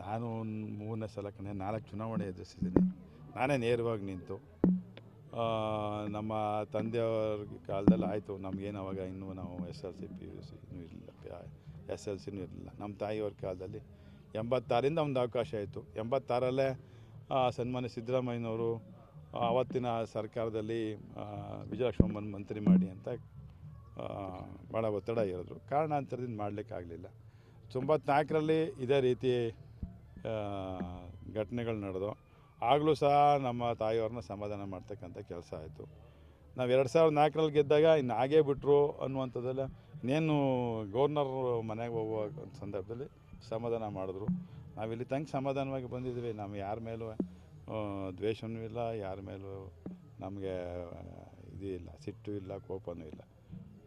ನಾನು ಒಂದು 3ನೇ ಸಲ 4 ಚುನಾವಣೆ ಎದುರಿಸಿದ್ದೀನಿ. ನಾನೇ ನೇರವಾಗಿ ನಿಂತು ನಮ್ಮ ತಂದೆಯವ್ರ ಕಾಲದಲ್ಲಿ ಆಯಿತು. ನಮಗೇನು ಅವಾಗ ಇನ್ನೂ ನಾವು SLC PUC ಇನ್ನೂ ಇರಲಿಲ್ಲ, SLCನೂ ಇರಲಿಲ್ಲ. ನಮ್ಮ ತಾಯಿಯವ್ರ ಕಾಲದಲ್ಲಿ 86ರಿಂದ ಒಂದು ಅವಕಾಶ ಆಯಿತು. 86ರಲ್ಲೇ ಸನ್ಮಾನ್ಯ ಸಿದ್ದರಾಮಯ್ಯನವರು ಆವತ್ತಿನ ಸರ್ಕಾರದಲ್ಲಿ ವಿಜಯಲಕ್ಷ್ಮಮ್ಮನ ಮಂತ್ರಿ ಮಾಡಿ ಅಂತ ಭಾಳ ಒತ್ತಡ ಇರೋದು. ಕಾರಣಾಂತರದಿಂದ ಮಾಡಲಿಕ್ಕಾಗಲಿಲ್ಲ. 94ರಲ್ಲಿ ಇದೇ ರೀತಿ ಘಟನೆಗಳು ನಡೆದು ಆಗಲೂ ಸಹ ನಮ್ಮ ತಾಯಿಯವ್ರನ್ನ ಸಮಾಧಾನ ಮಾಡ್ತಕ್ಕಂಥ ಕೆಲಸ ಆಯಿತು. ನಾವು 2004ರಲ್ಲಿ ಗೆದ್ದಾಗ ಇನ್ನು ಆಗೇ ಬಿಟ್ಟರು ಅನ್ನುವಂಥದ್ದೆಲ್ಲ ಇನ್ನೇನು ಗವರ್ನರ್ ಮನೆಗೆ ಹೋಗುವ ಸಂದರ್ಭದಲ್ಲಿ ಸಮಾಧಾನ ಮಾಡಿದ್ರು. ನಾವಿಲ್ಲಿ ತಂಗ ಸಮಾಧಾನವಾಗಿ ಬಂದಿದ್ದೀವಿ. ನಾವು ಯಾರ ಮೇಲೂ ದ್ವೇಷವೂ ಇಲ್ಲ, ಯಾರ ಮೇಲೂ ನಮಗೆ ಇದು ಇಲ್ಲ, ಸಿಟ್ಟು ಇಲ್ಲ, ಕೋಪವೂ ಇಲ್ಲ.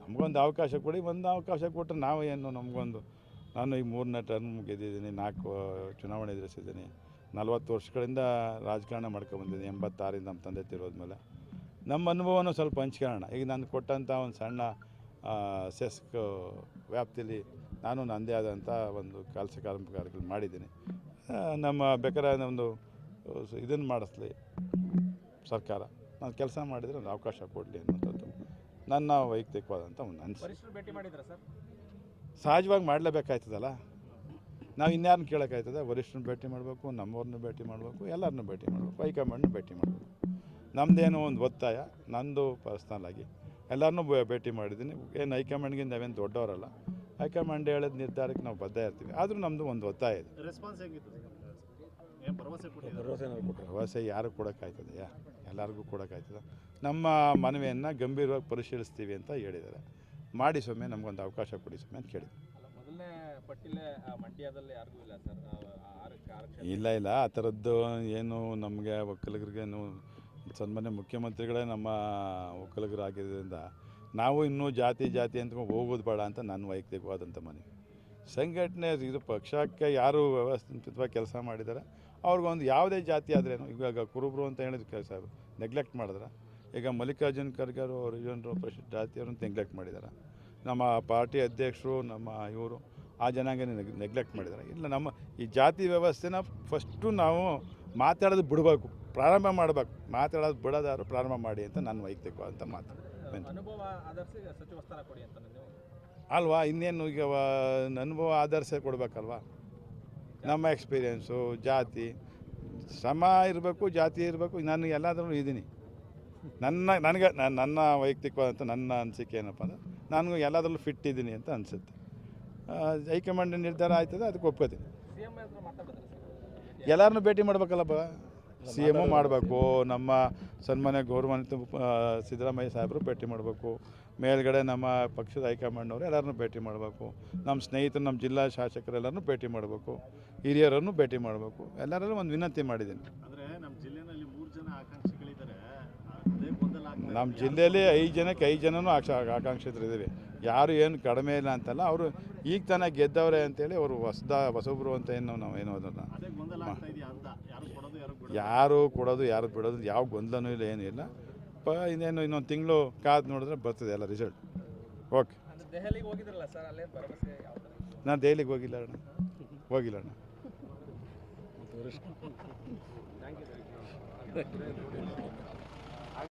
ನಮಗೊಂದು ಅವಕಾಶ ಕೊಡಿ, ಒಂದು ಅವಕಾಶ ಕೊಟ್ಟರೆ ನಾವು ಏನು ನಮಗೊಂದು ನಾನು ಈಗ 3ನೇ ಟರ್ಮ್ ಗೆದ್ದಿದ್ದೀನಿ, 4 ಚುನಾವಣೆ ಎದುರಿಸಿದ್ದೀನಿ, 40 ವರ್ಷಗಳಿಂದ ರಾಜಕಾರಣ ಮಾಡ್ಕೊಬಂದಿದ್ದೀನಿ. 86ರಿಂದ ನಮ್ಮ ತಂದೆ ತಿರೋದ್ಮೇಲೆ ನಮ್ಮ ಅನುಭವನೂ ಸ್ವಲ್ಪ ಹಂಚ್ಕೊಳ್ಳೋಣ. ಈಗ ನಾನು ಕೊಟ್ಟಂಥ ಒಂದು ಸಣ್ಣ ಸೆಸ್ಕ್ ವ್ಯಾಪ್ತಿಯಲ್ಲಿ ನಾನು ನನ್ನದೇ ಆದಂಥ ಒಂದು ಕೆಲಸ ಕಾರ್ಯಗಳು ಮಾಡಿದ್ದೀನಿ. ನಮ್ಮ ಬೇಕಾದ್ರೆ ಒಂದು ಇದನ್ನು ಮಾಡಿಸ್ಲಿ ಸರ್ಕಾರ, ನಾನು ಕೆಲಸ ಮಾಡಿದರೆ ಒಂದು ಅವಕಾಶ ಕೊಡಲಿ ಅನ್ನೋಂಥದ್ದು ನನ್ನ ವೈಯಕ್ತಿಕವಾದಂಥ ಒಂದು ಅನಿಸಿಕೆ. ಭೇಟಿ ಮಾಡಿದ್ರಾ ಸರ್? ಸಹಜವಾಗಿ ಮಾಡಲೇಬೇಕಾಯ್ತದಲ್ಲ. ನಾವು ಇನ್ಯಾರನ್ನ ಕೇಳೋಕ್ಕಾಯ್ತದೆ? ವರಿಷ್ಠರನ್ನ ಭೇಟಿ ಮಾಡಬೇಕು, ನಮ್ಮವ್ರನ್ನ ಭೇಟಿ ಮಾಡಬೇಕು, ಎಲ್ಲರನ್ನೂ ಭೇಟಿ ಮಾಡಬೇಕು, ಹೈಕಮಾಂಡ್ನ ಭೇಟಿ ಮಾಡಬೇಕು. ನಮ್ಮದೇನೋ ಒಂದು ಒತ್ತಾಯ, ನಂದು ಪರ್ಸ್ನಲ್ ಆಗಿ ಎಲ್ಲರನ್ನೂ ಭೇಟಿ ಮಾಡಿದ್ದೀನಿ. ಏನು ಹೈಕಮಾಂಡ್ಗೆ ನಾವೇನು ದೊಡ್ಡವರಲ್ಲ, ಹೈಕಮಾಂಡ್ ಹೇಳಿದ ನಿರ್ಧಾರಕ್ಕೆ ನಾವು ಬದ್ಧ ಇರ್ತೀವಿ. ಆದರೂ ನಮ್ಮದು ಒಂದು ಒತ್ತಾಯ ಇದೆ. ರೆಸ್ಪಾನ್ಸ್ ಹೇಗಿತ್ತು? ಭರವಸೆ ಯಾರು ಕೊಡೋಕ್ಕಾಯ್ತದೆಯಾ? ಎಲ್ಲರಿಗೂ ಕೊಡೋಕ್ಕಾಯ್ತದ? ನಮ್ಮ ಮನವಿಯನ್ನು ಗಂಭೀರವಾಗಿ ಪರಿಶೀಲಿಸ್ತೀವಿ ಅಂತ ಹೇಳಿದ್ದಾರೆ. ಮಾಡಿ ಸ್ವಾಮಿ, ನಮಗೊಂದು ಅವಕಾಶ ಕೊಡಿ ಸ್ವಾಮಿ ಅಂತ ಕೇಳಿದ್ವಿ. ಮೊದಲನೇ ಪಟ್ಟಿಲೇ ಮಂಡ್ಯದಲ್ಲಿ ಯಾರಿಗೂ ಇಲ್ಲ ಸರ್? ಇಲ್ಲ, ಆ ಥರದ್ದು ಏನು ನಮಗೆ ಒಕ್ಕಲಿಗರಿಗೇನು ಸನ್ಮಾನ್ಯ ಮುಖ್ಯಮಂತ್ರಿಗಳೇ ನಮ್ಮ ಒಕ್ಕಲಿಗರಾಗಿದ್ದರಿಂದ ನಾವು ಇನ್ನೂ ಜಾತಿ ಅಂತ ಹೋಗೋದು ಬೇಡ ಅಂತ ನನ್ನ ವೈಯಕ್ತಿಕವಾದಂಥ ಮನವಿ. ಸಂಘಟನೆ ಇದು ಪಕ್ಷಕ್ಕೆ ಯಾರು ವ್ಯವಸ್ಥಿತವಾಗಿ ಕೆಲಸ ಮಾಡಿದ್ದಾರೆ ಅವ್ರಿಗೊಂದು ಯಾವುದೇ ಜಾತಿ ಆದ್ರೇನು, ಇವಾಗ ಕುರುಬರು ಅಂತ ಹೇಳಿದ ಕೆಲಸ ನೆಗ್ಲೆಕ್ಟ್ ಮಾಡಿದ್ರೆ, ಈಗ ಮಲ್ಲಿಕಾರ್ಜುನ್ ಖರ್ಗೆ ಅವರು ರಿಜನರು ಪರಿಷತ್ ಜಾತಿಯವ್ರನ್ನ ನೆಗ್ಲೆಕ್ಟ್ ಮಾಡಿದ್ದಾರೆ. ನಮ್ಮ ಪಾರ್ಟಿ ಅಧ್ಯಕ್ಷರು ನಮ್ಮ ಇವರು ಆ ಜನಾಂಗ ನೆಗ್ಲೆಕ್ಟ್ ಮಾಡಿದ್ದಾರೆ. ಇಲ್ಲ, ನಮ್ಮ ಈ ಜಾತಿ ವ್ಯವಸ್ಥೆನ ಫಸ್ಟು ನಾವು ಮಾತಾಡೋದು ಬಿಡಬೇಕು, ಪ್ರಾರಂಭ ಮಾಡಬೇಕು. ಮಾತಾಡೋದು ಬಿಡೋದಾದ್ರು ಪ್ರಾರಂಭ ಮಾಡಿ ಅಂತ ನನ್ನ ವೈಯಕ್ತಿಕವಾದಂಥ ಮಾತು. ಅನುಭವ ಆಧರಿಸಿ ಸಚಿವ ಸ್ಥಾನ ಕೊಡಿ ಅಂತ ಅಲ್ವಾ? ಇನ್ನೇನು ಈಗ ಅನುಭವ ಆಧರಿಸಿ ಕೊಡಬೇಕಲ್ವಾ? ನಮ್ಮ ಎಕ್ಸ್ಪೀರಿಯೆನ್ಸು, ಜಾತಿ ಶ್ರಮ ಇರಬೇಕು, ಜಾತಿ ಇರಬೇಕು. ನಾನು ಎಲ್ಲಾದ್ರೂ ಇದ್ದೀನಿ. ನನ್ನ ವೈಯಕ್ತಿಕವಾದಂಥ ನನ್ನ ಅನಿಸಿಕೆ ಏನಪ್ಪ ಅಂದರೆ, ನಾನು ಎಲ್ಲದರಲ್ಲೂ ಫಿಟ್ ಇದ್ದೀನಿ ಅಂತ ಅನಿಸುತ್ತೆ. ಹೈಕಮಾಂಡ್ ನಿರ್ಧಾರ ಆಯ್ತದೆ, ಅದಕ್ಕೆ ಒಪ್ಕೋತೀನಿ. ಎಲ್ಲರನ್ನೂ ಭೇಟಿ ಮಾಡಬೇಕಲ್ಲಪ್ಪ. CM ಮಾಡಬೇಕು, ನಮ್ಮ ಸನ್ಮಾನ್ಯ ಗೌರವಾನ್ವಿತ ಸಿದ್ದರಾಮಯ್ಯ ಸಾಹೇಬರು ಭೇಟಿ ಮಾಡಬೇಕು, ಮೇಲ್ಗಡೆ ನಮ್ಮ ಪಕ್ಷದ ಹೈಕಮಾಂಡ್ನವರು ಎಲ್ಲರನ್ನೂ ಭೇಟಿ ಮಾಡಬೇಕು, ನಮ್ಮ ಸ್ನೇಹಿತರು, ನಮ್ಮ ಜಿಲ್ಲಾ ಶಾಸಕರೆಲ್ಲರನ್ನೂ ಭೇಟಿ ಮಾಡಬೇಕು, ಹಿರಿಯರನ್ನು ಭೇಟಿ ಮಾಡಬೇಕು. ಎಲ್ಲರಲ್ಲೂ ಒಂದು ವಿನಂತಿ ಮಾಡಿದ್ದೀನಿ. ಅಂದರೆ ನಮ್ಮ ಜಿಲ್ಲೆಯಲ್ಲಿ 3 ಜನ ಆಕಾಂಕ್ಷಿಗಳಿದ್ದಾರೆ. ನಮ್ಮ ಜಿಲ್ಲೆಯಲ್ಲಿ 5 ಜನಕ್ಕೆ 5 ಜನನೂ ಆಕಾಂಕ್ಷಿತರಿದ್ದೀವಿ. ಯಾರು ಏನು ಕಡಿಮೆ ಇಲ್ಲ ಅಂತಲ್ಲ. ಅವರು ಈಗ ತಾನೇ ಗೆದ್ದವ್ರೆ ಅಂತೇಳಿ ಅವರು ಹೊಸಬ್ರು ಅಂತ ನಾವು ಏನೋ ಅದನ್ನು ಯಾರು ಕೊಡೋದು ಯಾರು ಬಿಡೋದು ಯಾವ ಗೊಂದಲನೂ ಇಲ್ಲ, ಏನೂ ಇಲ್ಲ. ಇನ್ನೇನು ಇನ್ನೊಂದು ತಿಂಗಳು ಕಾದು ನೋಡಿದ್ರೆ ಬರ್ತದೆ ಎಲ್ಲ ರಿಸಲ್ಟ್. ಓಕೆ. ನಾನು ದೆಹಲಿಗೆ ಹೋಗಿಲ್ಲ ಅಣ್ಣ.